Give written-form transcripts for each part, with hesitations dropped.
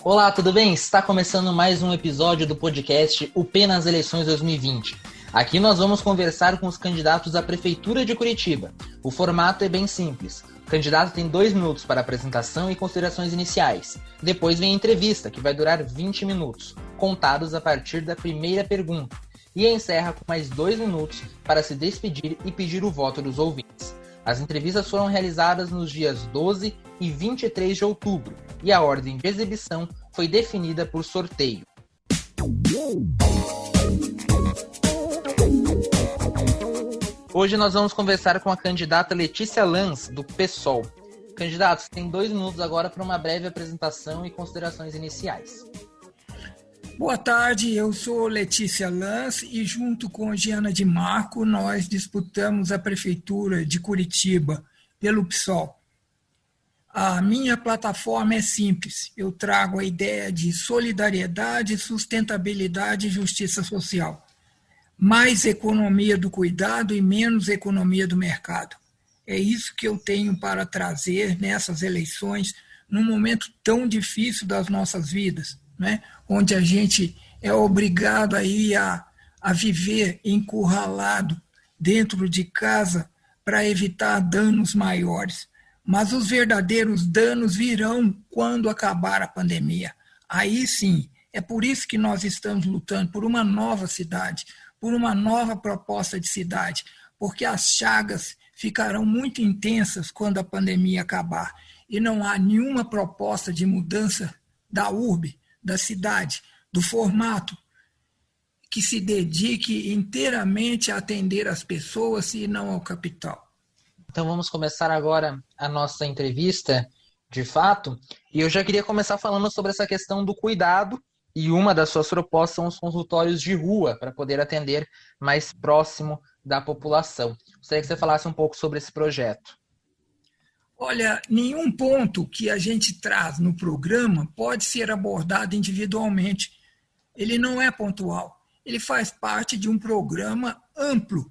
Olá, tudo bem? Está começando mais um episódio do podcast UP nas eleições 2020. Aqui nós vamos conversar com os candidatos à Prefeitura de Curitiba. O formato é bem simples. O candidato tem 2 minutos para apresentação e considerações iniciais. Depois vem a entrevista, que vai durar 20 minutos, contados a partir da primeira pergunta. E encerra com mais 2 minutos para se despedir e pedir o voto dos ouvintes. As entrevistas foram realizadas nos dias 12 e 23 de outubro e a ordem de exibição foi definida por sorteio. Hoje nós vamos conversar com a candidata Letícia Lans, do PSOL. Candidatos, tem 2 minutos agora para uma breve apresentação e considerações iniciais. Boa tarde, eu sou Letícia Lans e junto com Giana de Marco nós disputamos a Prefeitura de Curitiba pelo PSOL. A minha plataforma é simples, eu trago a ideia de solidariedade, sustentabilidade e justiça social. Mais economia do cuidado e menos economia do mercado. É isso que eu tenho para trazer nessas eleições, num momento tão difícil das nossas vidas, né? Onde a gente é obrigado aí a viver encurralado dentro de casa para evitar danos maiores. Mas os verdadeiros danos virão quando acabar a pandemia. Aí sim, é por isso que nós estamos lutando por uma nova cidade, por uma nova proposta de cidade, porque as chagas ficarão muito intensas quando a pandemia acabar. E não há nenhuma proposta de mudança da urbe, da cidade, do formato, que se dedique inteiramente a atender as pessoas e não ao capital. Então vamos começar agora a nossa entrevista, de fato, e eu já queria começar falando sobre essa questão do cuidado, e uma das suas propostas são os consultórios de rua, para poder atender mais próximo da população. Gostaria que você falasse um pouco sobre esse projeto. Olha, nenhum ponto que a gente traz no programa pode ser abordado individualmente. Ele não é pontual. Ele faz parte de um programa amplo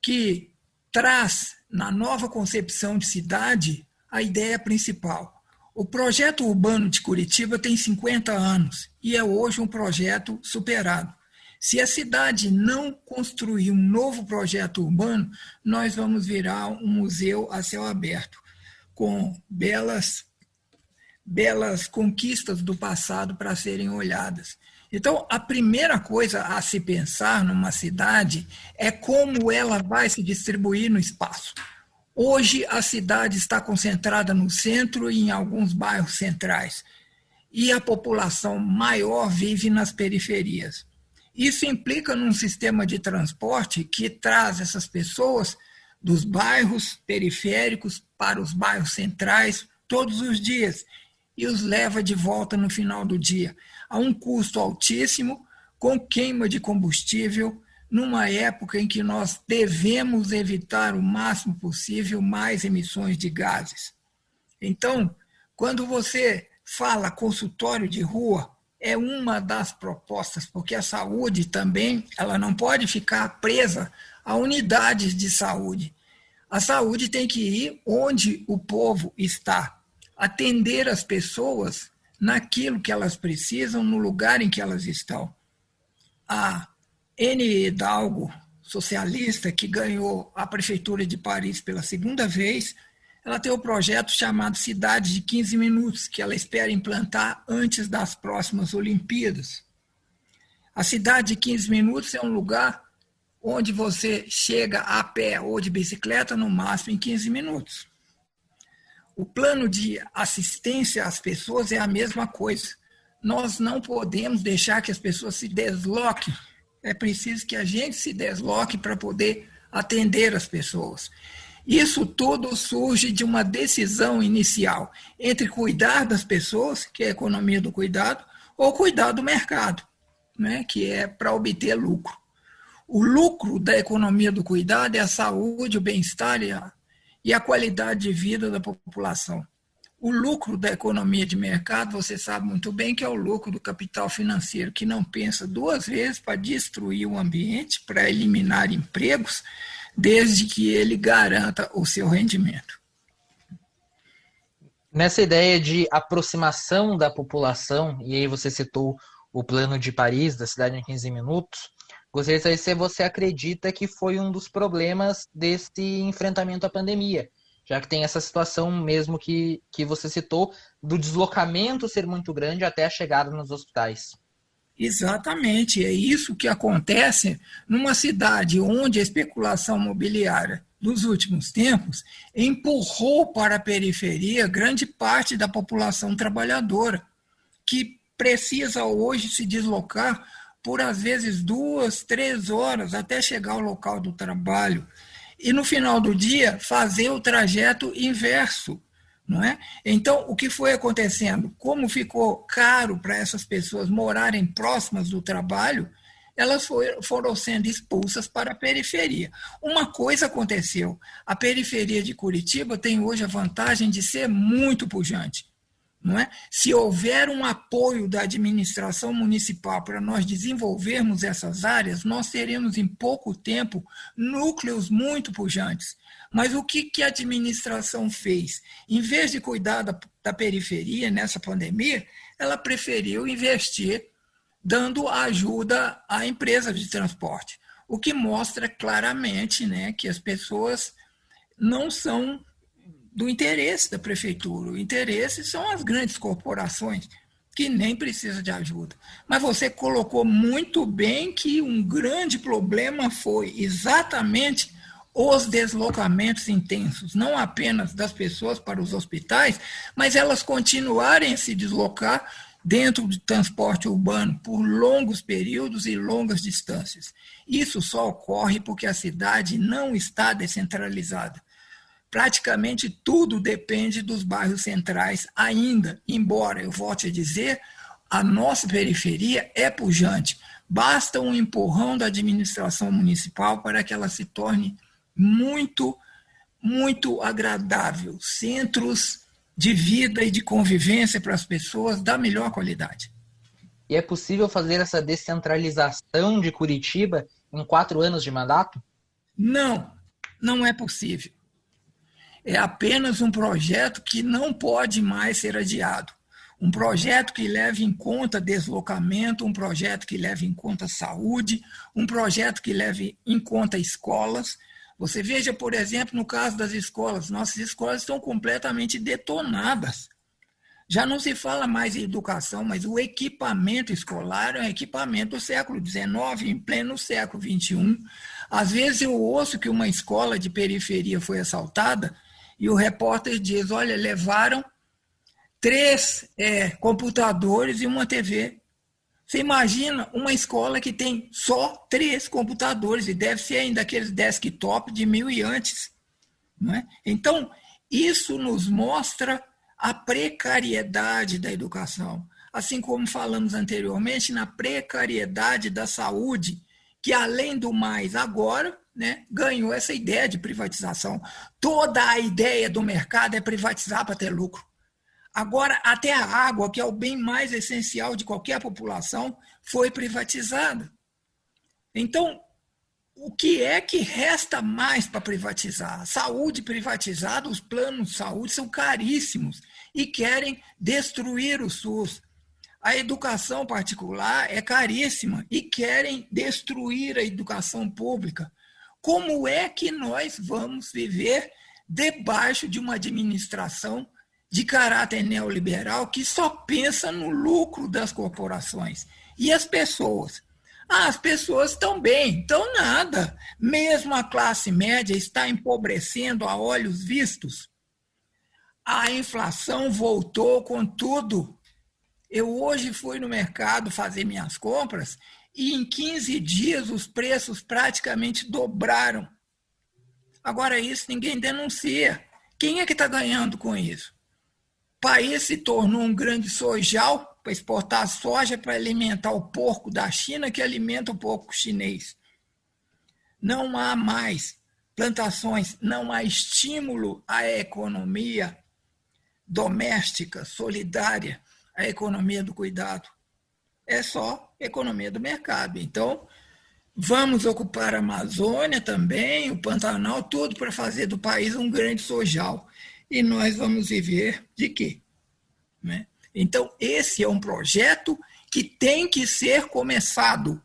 que traz, na nova concepção de cidade, a ideia principal. O projeto urbano de Curitiba tem 50 anos e é hoje um projeto superado. Se a cidade não construir um novo projeto urbano, nós vamos virar um museu a céu aberto, com belas conquistas do passado para serem olhadas. Então, a primeira coisa a se pensar numa cidade é como ela vai se distribuir no espaço. Hoje, a cidade está concentrada no centro e em alguns bairros centrais, e a população maior vive nas periferias. Isso implica num sistema de transporte que traz essas pessoas dos bairros periféricos para os bairros centrais todos os dias e os leva de volta no final do dia, a um custo altíssimo, com queima de combustível, numa época em que nós devemos evitar o máximo possível mais emissões de gases. Então, quando você fala consultório de rua, é uma das propostas, porque a saúde também ela não pode ficar presa a unidades de saúde. A saúde tem que ir onde o povo está, atender as pessoas naquilo que elas precisam, no lugar em que elas estão. A Anne Hidalgo, socialista, que ganhou a Prefeitura de Paris pela 2ª vez, ela tem um projeto chamado Cidade de 15 Minutos, que ela espera implantar antes das próximas Olimpíadas. A Cidade de 15 Minutos é um lugar onde você chega a pé ou de bicicleta no máximo em 15 minutos. O plano de assistência às pessoas é a mesma coisa. Nós não podemos deixar que as pessoas se desloquem. É preciso que a gente se desloque para poder atender as pessoas. Isso tudo surge de uma decisão inicial entre cuidar das pessoas, que é a economia do cuidado, ou cuidar do mercado, né, que é para obter lucro. O lucro da economia do cuidado é a saúde, o bem-estar e a qualidade de vida da população. O lucro da economia de mercado, você sabe muito bem que é o lucro do capital financeiro, que não pensa 2 vezes para destruir o ambiente, para eliminar empregos, desde que ele garanta o seu rendimento. Nessa ideia de aproximação da população, e aí você citou o Plano de Paris, da Cidade em 15 Minutos, gostaria de saber se você acredita que foi um dos problemas desse enfrentamento à pandemia, já que tem essa situação mesmo que você citou, do deslocamento ser muito grande até a chegada nos hospitais. Exatamente, é isso que acontece numa cidade onde a especulação imobiliária nos últimos tempos empurrou para a periferia grande parte da população trabalhadora, que precisa hoje se deslocar por às vezes 2, 3 horas até chegar ao local do trabalho. E no final do dia fazer o trajeto inverso. Não é? Então, o que foi acontecendo? Como ficou caro para essas pessoas morarem próximas do trabalho, elas foram sendo expulsas para a periferia. Uma coisa aconteceu: a periferia de Curitiba tem hoje a vantagem de ser muito pujante. Não é? Se houver um apoio da administração municipal para nós desenvolvermos essas áreas, nós teremos em pouco tempo núcleos muito pujantes. Mas o que a administração fez? Em vez de cuidar da periferia nessa pandemia, ela preferiu investir dando ajuda à empresa de transporte, o que mostra claramente, né, que as pessoas não são do interesse da prefeitura. O interesse são as grandes corporações, que nem precisam de ajuda. Mas você colocou muito bem que um grande problema foi exatamente os deslocamentos intensos, não apenas das pessoas para os hospitais, mas elas continuarem a se deslocar dentro do transporte urbano por longos períodos e longas distâncias. Isso só ocorre porque a cidade não está descentralizada. Praticamente tudo depende dos bairros centrais ainda, embora, eu volte a dizer, a nossa periferia é pujante. Basta um empurrão da administração municipal para que ela se torne muito, muito agradável. Centros de vida e de convivência para as pessoas da melhor qualidade. E é possível fazer essa descentralização de Curitiba em 4 anos de mandato? Não, não é possível. É apenas um projeto que não pode mais ser adiado. Um projeto que leve em conta deslocamento, um projeto que leve em conta saúde, um projeto que leve em conta escolas. Você veja, por exemplo, no caso das escolas, nossas escolas estão completamente detonadas. Já não se fala mais em educação, mas o equipamento escolar é um equipamento do século XIX, em pleno século XXI. Às vezes eu ouço que uma escola de periferia foi assaltada e o repórter diz, olha, levaram 3 computadores e uma TV. Você imagina uma escola que tem só 3 computadores, e deve ser ainda aqueles desktop de 1000 e antes. Não é? Então, isso nos mostra a precariedade da educação. Assim como falamos anteriormente, na precariedade da saúde, que, além do mais, agora, né, ganhou essa ideia de privatização. Toda a ideia do mercado é privatizar para ter lucro. Agora, até a água, que é o bem mais essencial de qualquer população, foi privatizada. Então, o que é que resta mais para privatizar? A saúde privatizada, os planos de saúde são caríssimos e querem destruir o SUS. A educação particular é caríssima e querem destruir a educação pública. Como é que nós vamos viver debaixo de uma administração de caráter neoliberal que só pensa no lucro das corporações? E as pessoas? As pessoas estão bem, estão nada. Mesmo a classe média está empobrecendo a olhos vistos. A inflação voltou com tudo. Eu hoje fui no mercado fazer minhas compras e em 15 dias os preços praticamente dobraram. Agora isso ninguém denuncia. Quem é que está ganhando com isso? O país se tornou um grande sojal para exportar soja para alimentar o porco da China, que alimenta o porco chinês. Não há mais plantações, não há estímulo à economia doméstica, solidária, à economia do cuidado. É só economia do mercado. Então, vamos ocupar a Amazônia também, o Pantanal, tudo para fazer do país um grande sojal. e nós vamos viver de quê? Né? Então, esse é um projeto que tem que ser começado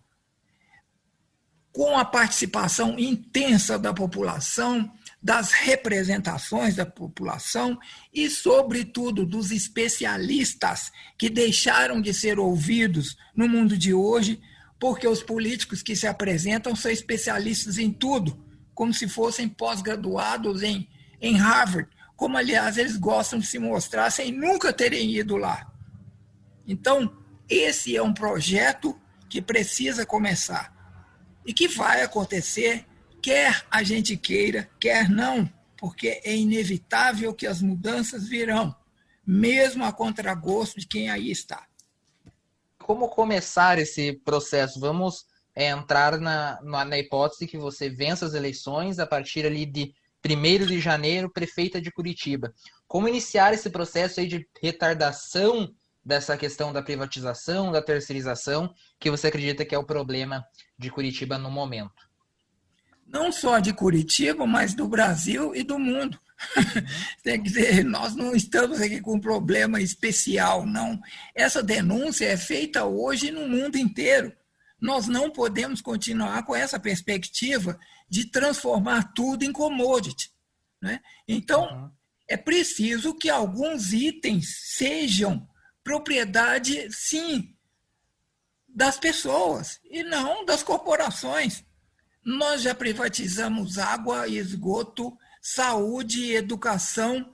com a participação intensa da população, das representações da população e, sobretudo, dos especialistas que deixaram de ser ouvidos no mundo de hoje, porque os políticos que se apresentam são especialistas em tudo, como se fossem pós-graduados em Harvard, como, aliás, eles gostam de se mostrar sem nunca terem ido lá. Então, esse é um projeto que precisa começar e que vai acontecer, quer a gente queira, quer não, porque é inevitável que as mudanças virão, mesmo a contragosto de quem aí está. Como começar esse processo? Vamos entrar na hipótese que você vença as eleições a partir ali de 1º de janeiro, prefeita de Curitiba. Como iniciar esse processo aí de retardação dessa questão da privatização, da terceirização, que você acredita que é o problema de Curitiba no momento? Não só de Curitiba, mas do Brasil e do mundo. Tem que dizer, nós não estamos aqui com um problema especial, não. Essa denúncia é feita hoje no mundo inteiro. Nós não podemos continuar com essa perspectiva de transformar tudo em commodity, né? Então, é preciso que alguns itens sejam propriedade, sim, das pessoas e não das corporações. Nós já privatizamos água, esgoto, saúde e educação.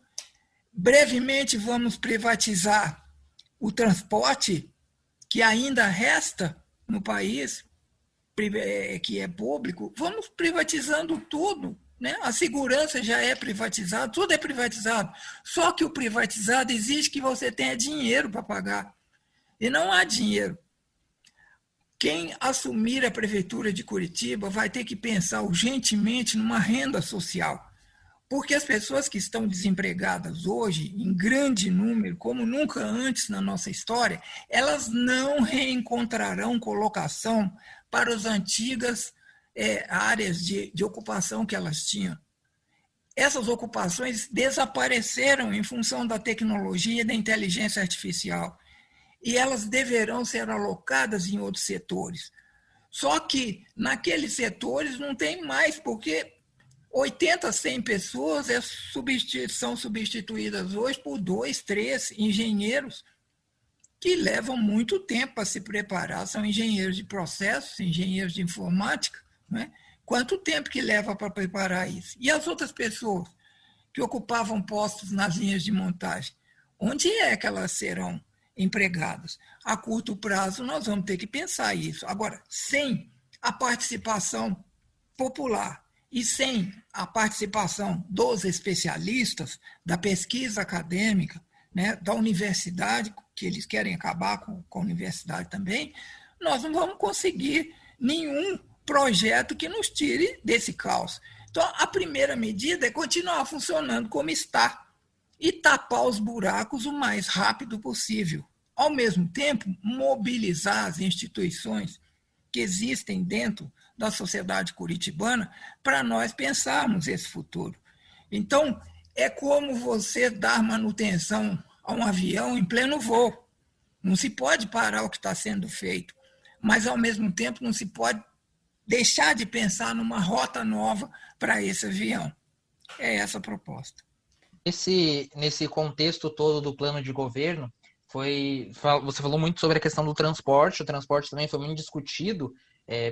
Brevemente vamos privatizar o transporte, que ainda resta no país, que é público. Vamos privatizando tudo, né? A segurança já é privatizada, tudo é privatizado. Só que o privatizado exige que você tenha dinheiro para pagar. E não há dinheiro. Quem assumir a prefeitura de Curitiba vai ter que pensar urgentemente numa renda social, porque as pessoas que estão desempregadas hoje, em grande número, como nunca antes na nossa história, elas não reencontrarão colocação para as antigas áreas de ocupação que elas tinham. Essas ocupações desapareceram em função da tecnologia e da inteligência artificial. E elas deverão ser alocadas em outros setores. Só que naqueles setores não tem mais, porque 80, 100 pessoas são substituídas hoje por 2, 3 engenheiros que levam muito tempo para se preparar. São engenheiros de processos, engenheiros de informática, né? Quanto tempo que leva para preparar isso? E as outras pessoas que ocupavam postos nas linhas de montagem, onde é que elas serão empregados? A curto prazo nós vamos ter que pensar isso. Agora, sem a participação popular e sem a participação dos especialistas, da pesquisa acadêmica, né, da universidade, que eles querem acabar com a universidade também, nós não vamos conseguir nenhum projeto que nos tire desse caos. Então, a primeira medida é continuar funcionando como está e tapar os buracos o mais rápido possível. Ao mesmo tempo, mobilizar as instituições que existem dentro da sociedade curitibana para nós pensarmos esse futuro. Então, é como você dar manutenção a um avião em pleno voo. Não se pode parar o que está sendo feito, mas, ao mesmo tempo, não se pode deixar de pensar numa rota nova para esse avião. É essa a proposta. Nesse contexto todo do plano de governo, você falou muito sobre a questão do transporte. O transporte também foi muito discutido,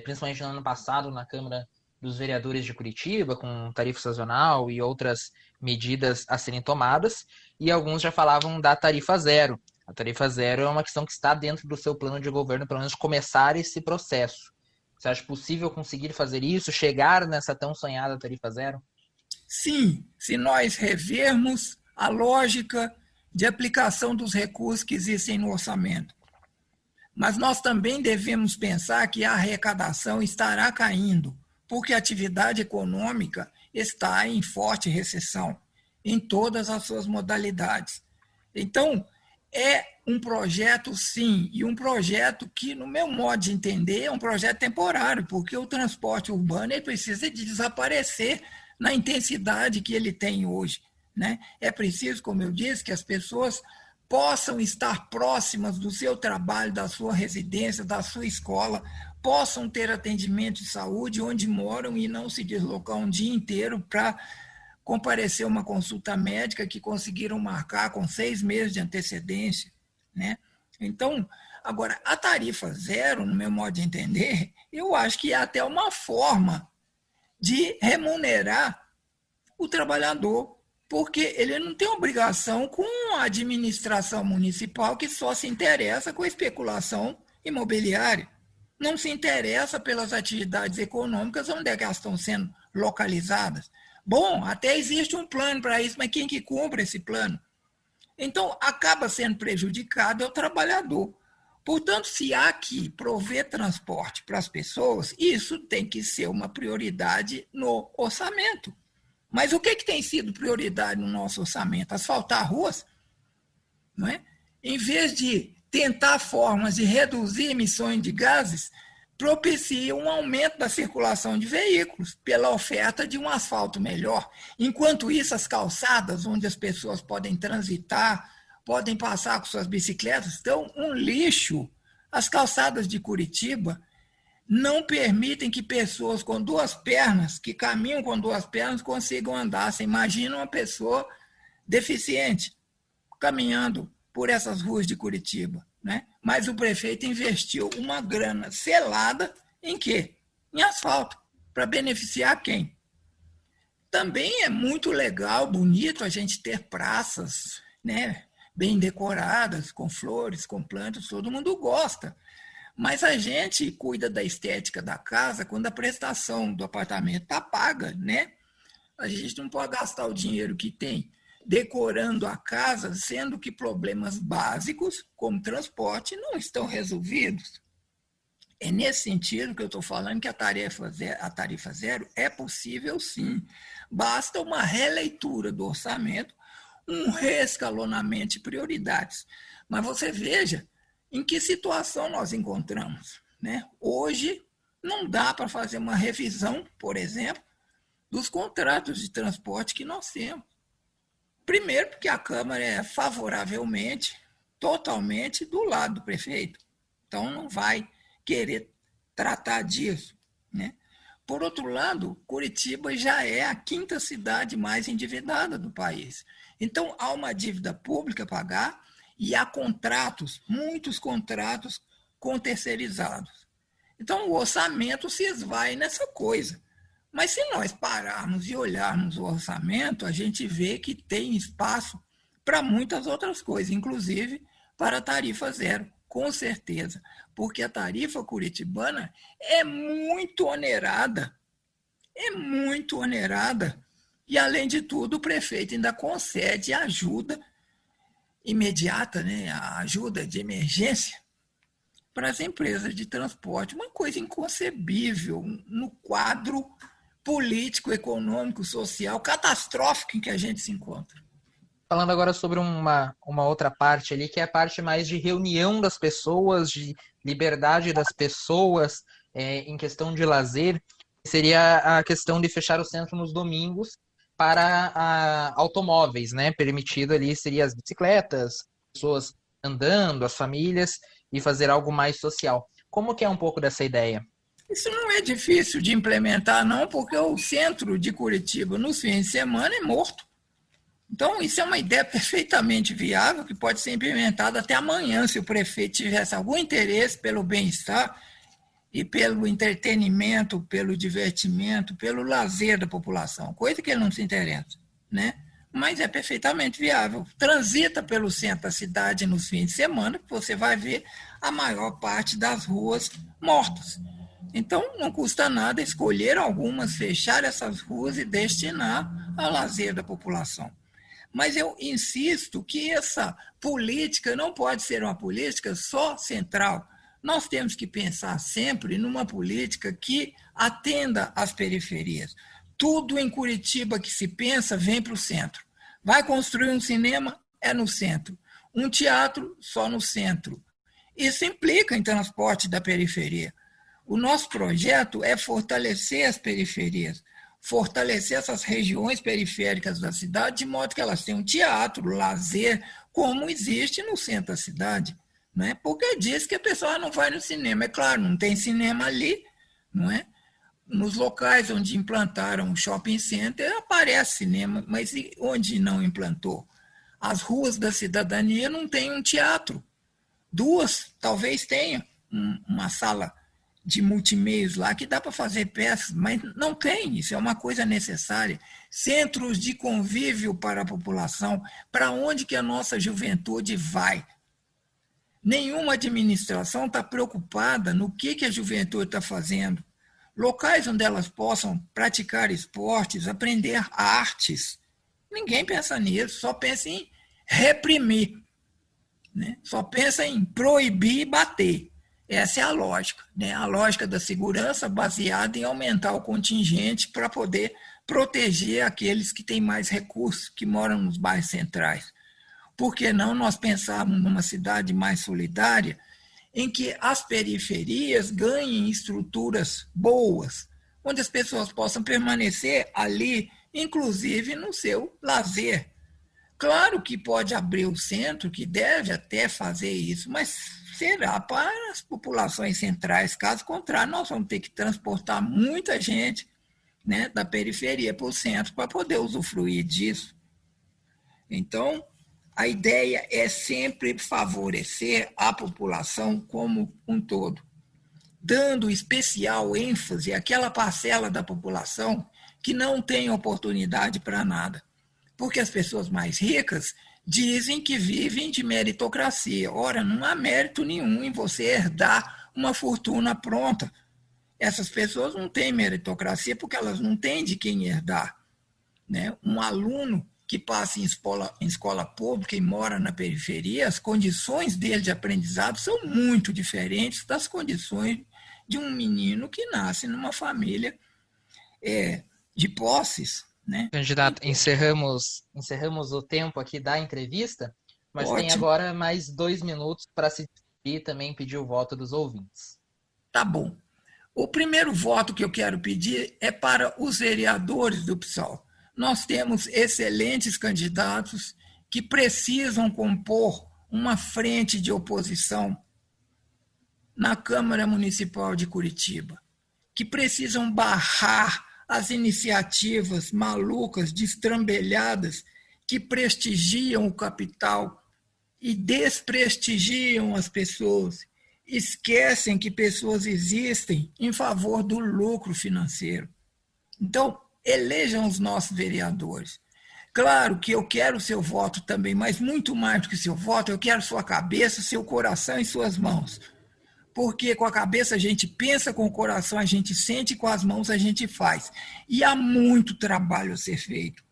principalmente no ano passado, na Câmara dos Vereadores de Curitiba, com tarifa sazonal e outras medidas a serem tomadas, e alguns já falavam da tarifa zero. A tarifa zero é uma questão que está dentro do seu plano de governo, pelo menos começar esse processo. Você acha possível conseguir fazer isso, chegar nessa tão sonhada tarifa zero? Sim, se nós revermos a lógica de aplicação dos recursos que existem no orçamento. Mas nós também devemos pensar que a arrecadação estará caindo, porque a atividade econômica está em forte recessão, em todas as suas modalidades. Então, é um projeto, sim, e um projeto que, no meu modo de entender, é um projeto temporário, porque o transporte urbano ele precisa de desaparecer na intensidade que ele tem hoje, né? É preciso, como eu disse, que as pessoas possam estar próximas do seu trabalho, da sua residência, da sua escola, possam ter atendimento de saúde onde moram e não se deslocar um dia inteiro para comparecer a uma consulta médica que conseguiram marcar com 6 meses de antecedência, né? Então, agora, a tarifa zero, no meu modo de entender, eu acho que é até uma forma de remunerar o trabalhador, porque ele não tem obrigação com a administração municipal que só se interessa com a especulação imobiliária, não se interessa pelas atividades econômicas onde é que elas estão sendo localizadas. Bom, até existe um plano para isso, mas quem que cumpre esse plano? Então, acaba sendo prejudicado é o trabalhador. Portanto, se há que prover transporte para as pessoas, isso tem que ser uma prioridade no orçamento. Mas o que tem sido prioridade no nosso orçamento? Asfaltar ruas? Não é? Em vez de tentar formas de reduzir emissões de gases, propicia um aumento da circulação de veículos pela oferta de um asfalto melhor. Enquanto isso, as calçadas onde as pessoas podem transitar, podem passar com suas bicicletas, estão um lixo. As calçadas de Curitiba não permitem que pessoas com 2 pernas, que caminham com 2 pernas, consigam andar. Você imagina uma pessoa deficiente caminhando por essas ruas de Curitiba, né? Mas o prefeito investiu uma grana selada em quê? Em asfalto, para beneficiar quem? Também é muito legal, bonito a gente ter praças, né, bem decoradas, com flores, com plantas, todo mundo gosta. Mas a gente cuida da estética da casa quando a prestação do apartamento está paga, né? A gente não pode gastar o dinheiro que tem decorando a casa, sendo que problemas básicos, como transporte, não estão resolvidos. É nesse sentido que eu estou falando que a tarifa zero é possível, sim. Basta uma releitura do orçamento, um reescalonamento de prioridades. Mas você veja em que situação nós encontramos, né? Hoje, não dá para fazer uma revisão, por exemplo, dos contratos de transporte que nós temos. Primeiro, porque a Câmara é favoravelmente, totalmente do lado do prefeito. Então, não vai querer tratar disso, né? Por outro lado, Curitiba já é a 5ª cidade mais endividada do país. Então, há uma dívida pública a pagar e há contratos, muitos contratos com terceirizados. Então, o orçamento se esvai nessa coisa. Mas se nós pararmos e olharmos o orçamento, a gente vê que tem espaço para muitas outras coisas, inclusive para a tarifa zero, com certeza, porque a tarifa curitibana é muito onerada, e além de tudo o prefeito ainda concede ajuda imediata, né, a ajuda de emergência para as empresas de transporte, uma coisa inconcebível no quadro político, econômico, social, catastrófico em que a gente se encontra. Falando agora sobre uma outra parte ali, que é a parte mais de reunião das pessoas, de liberdade das pessoas, em questão de lazer, seria a questão de fechar o centro nos domingos para automóveis, né? Permitido ali seria as bicicletas, pessoas andando, as famílias, e fazer algo mais social. Como que é um pouco dessa ideia? Isso não é difícil de implementar, não, porque o centro de Curitiba, nos fins de semana, é morto. Então, isso é uma ideia perfeitamente viável, que pode ser implementada até amanhã, se o prefeito tivesse algum interesse pelo bem-estar e pelo entretenimento, pelo divertimento, pelo lazer da população, coisa que ele não se interessa, né? Mas é perfeitamente viável. Transita pelo centro da cidade nos fins de semana, que você vai ver a maior parte das ruas mortas. Então, não custa nada escolher algumas, fechar essas ruas e destinar ao lazer da população. Mas eu insisto que essa política não pode ser uma política só central. Nós temos que pensar sempre numa política que atenda às periferias. Tudo em Curitiba que se pensa vem para o centro. Vai construir um cinema? É no centro. Um teatro? Só no centro. Isso implica em transporte da periferia. O nosso projeto é fortalecer as periferias, fortalecer essas regiões periféricas da cidade, de modo que elas tenham teatro, lazer, como existe no centro da cidade. Não é? Porque diz que a pessoa não vai no cinema. É claro, não tem cinema ali, não é? Nos locais onde implantaram o shopping center, aparece cinema, mas onde não implantou? As ruas da cidadania não têm um teatro. 2 talvez tenha uma sala de multimeios lá que dá para fazer peças, mas não tem, isso é uma coisa necessária. Centros de convívio para a população, para onde que a nossa juventude vai? Nenhuma administração está preocupada no que a juventude está fazendo. Locais onde elas possam praticar esportes, aprender artes. Ninguém pensa nisso, só pensa em reprimir, né? Só pensa em proibir e bater. Essa é a lógica, né? A lógica da segurança baseada em aumentar o contingente para poder proteger aqueles que têm mais recursos, que moram nos bairros centrais. Por que não nós pensarmos numa cidade mais solidária, em que as periferias ganhem estruturas boas, onde as pessoas possam permanecer ali, inclusive no seu lazer. Claro que pode abrir o centro, que deve até fazer isso, mas será para as populações centrais. Caso contrário, nós vamos ter que transportar muita gente, né, da periferia para o centro para poder usufruir disso. Então, a ideia é sempre favorecer a população como um todo, dando especial ênfase àquela parcela da população que não tem oportunidade para nada. Porque as pessoas mais ricas dizem que vivem de meritocracia. Ora, não há mérito nenhum em você herdar uma fortuna pronta. Essas pessoas não têm meritocracia porque elas não têm de quem herdar, né? Um aluno que passa em escola pública e mora na periferia, as condições dele de aprendizado são muito diferentes das condições de um menino que nasce numa família de posses, né? Candidato, encerramos o tempo aqui da entrevista, mas Ótimo. Tem agora mais 2 minutos para se despedir e também pedir o voto dos ouvintes. Tá bom. O primeiro voto que eu quero pedir é para os vereadores do PSOL. Nós temos excelentes candidatos que precisam compor uma frente de oposição na Câmara Municipal de Curitiba, que precisam barrar as iniciativas malucas, destrambelhadas, que prestigiam o capital e desprestigiam as pessoas, esquecem que pessoas existem em favor do lucro financeiro. Então, elejam os nossos vereadores. Claro que eu quero o seu voto também, mas muito mais do que o seu voto, eu quero sua cabeça, seu coração e suas mãos. Porque com a cabeça a gente pensa, com o coração a gente sente, com as mãos a gente faz. E há muito trabalho a ser feito.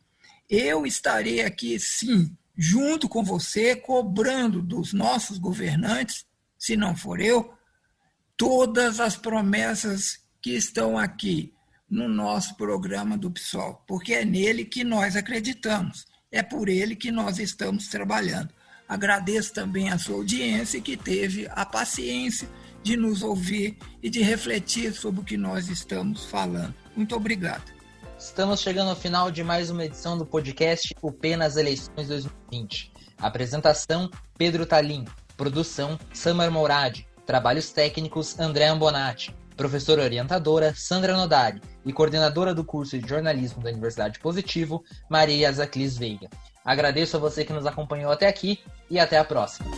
Eu estarei aqui, sim, junto com você, cobrando dos nossos governantes, se não for eu, todas as promessas que estão aqui no nosso programa do PSOL, porque é nele que nós acreditamos, é por ele que nós estamos trabalhando. Agradeço também a sua audiência que teve a paciência de nos ouvir e de refletir sobre o que nós estamos falando. Muito obrigado. Estamos chegando ao final de mais uma edição do podcast O P nas Eleições 2020. Apresentação, Pedro Talim. Produção, Samar Mourad. Trabalhos técnicos, André Ambonati. Professora orientadora, Sandra Nodari. E coordenadora do curso de jornalismo da Universidade Positivo, Maria Zaclis Veiga. Agradeço a você que nos acompanhou até aqui e até a próxima.